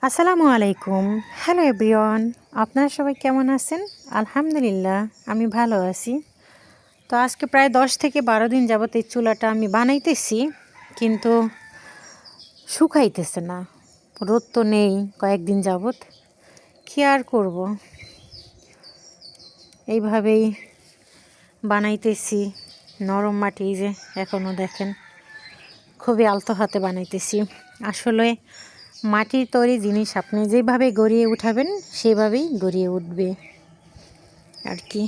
আসসালামু আলাইকুম। Hello everyone, আপনারা সবাই কেমন আছেন? আলহামদুলিল্লাহ আমি ভালো আছি। তো আজকে প্রায় 10 থেকে 12 দিন যাবত এই চুলাটা আমি বানাইতেছি, কিন্তু শুকাইতেছে না। রোদ তো নেই কয়েকদিন যাবত, কী আর করব, এইভাবেই বানাইতেছি। নরম মাটি, যে এখনও দেখেন খুবই আলতো হাতে বানাইতেছি। আসলে মাটির তৈরি জিনিস আপনি যেভাবে গড়িয়ে উঠাবেন সেভাবেই গড়িয়ে উঠবে আর কি।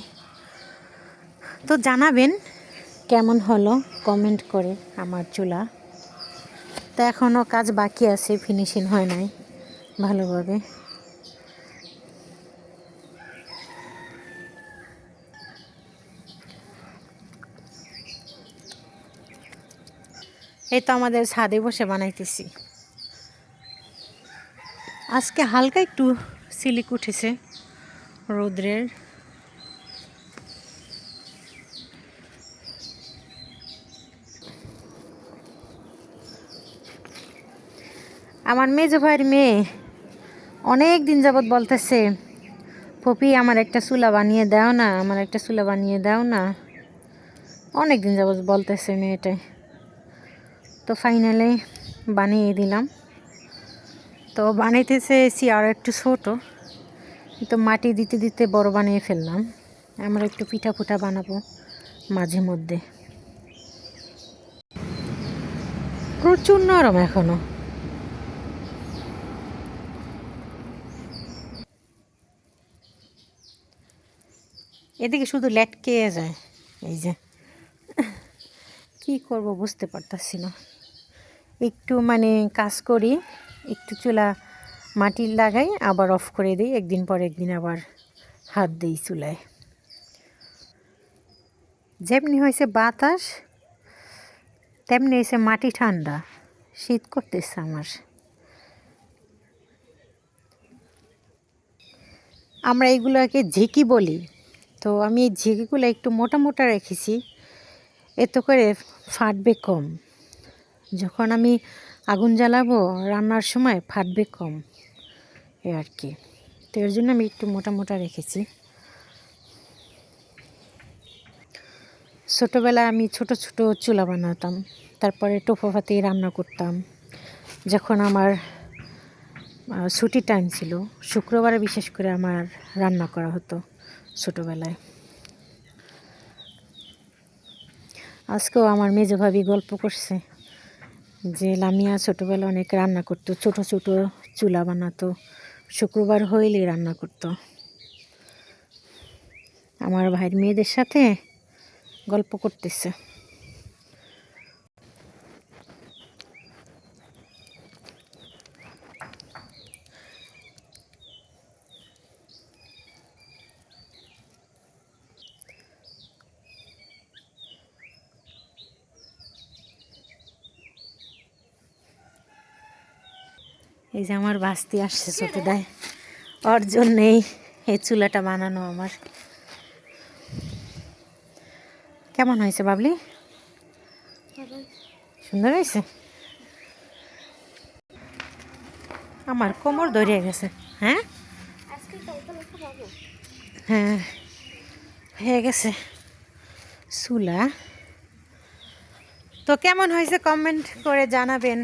তো জানাবেন কেমন হলো কমেন্ট করে আমার চুলা। তো এখনও কাজ বাকি আছে, ফিনিশিং হয় নাই ভালোভাবে। এই তো আমাদের ছাদে বসে বানাইতেছি। আজকে হালকা একটু সিলিক উঠেছে রৌদ্রের। আমার মেজো ভাইয়ের মেয়ে অনেক দিন যাবৎ বলতেছে, পপি আমার একটা চুলা বানিয়ে দাও না, আমার একটা চুলা বানিয়ে দাও না। অনেক দিন যাবৎ বলতেছে মেয়েটাই। তো ফাইনালি বানিয়ে দিলাম। তো বানাইতে চেয়েছি আর একটু ছোটো, তো মাটি দিতে দিতে বড় বানিয়ে ফেললাম। আমরা একটু পিঠা ফুটা বানাবো মাঝে মধ্যে। প্রচুর নরম এখনো। এদিকে শুধু লেটকে যায়। এই যে কি করব বুঝতে পারতাছি না। একটু কাজ করি, একটু চুলা মাটির লাগাই, আবার অফ করে দিই। একদিন পর একদিন আবার হাত দিই চুলায়। যেমনি হয়েছে বাতাস, তেমনি হয়েছে মাটি ঠান্ডা, শীত করতেছে আমার। আমরা এইগুলোকে ঝিকি বলি। তো আমি এই ঝিকিগুলো একটু মোটা মোটা রেখেছি, এতে করে ফাটবে কম। যখন আমি আগুন জ্বালাবো রান্নার সময় ফাটবে কম, এ আর কি। তো এর জন্য আমি একটু মোটা মোটা রেখেছি। ছোটোবেলায় আমি ছোট ছোট চুলা বানাতাম, তারপরে টোফাতে রান্না করতাম। যখন আমার ছুটি টাইম ছিল, শুক্রবারে বিশেষ করে আমার রান্না করা হতো ছোটোবেলায়। আজকেও আমার মেজো ভাবি গল্প করছে যে লামিয়া ছোটোবেলা অনেক রান্না করতো, ছোট ছোট চুলা বানাতো, শুক্রবার হইলেই রান্না করতো। আমার ভাইয়ের মেয়েদের সাথে গল্প করতেছে। এই যে আমার বাস্তি আসছে ছোটদায়, ওর জন্যেই এই চুলাটা বানানো আমার। কেমন হয়েছে বাবলি? সুন্দর হয়েছে। আমার কোমর ধরে গেছে। হ্যাঁ হ্যাঁ, হয়ে গেছে চুলা। তো কেমন হয়েছে কমেন্ট করে জানাবেন।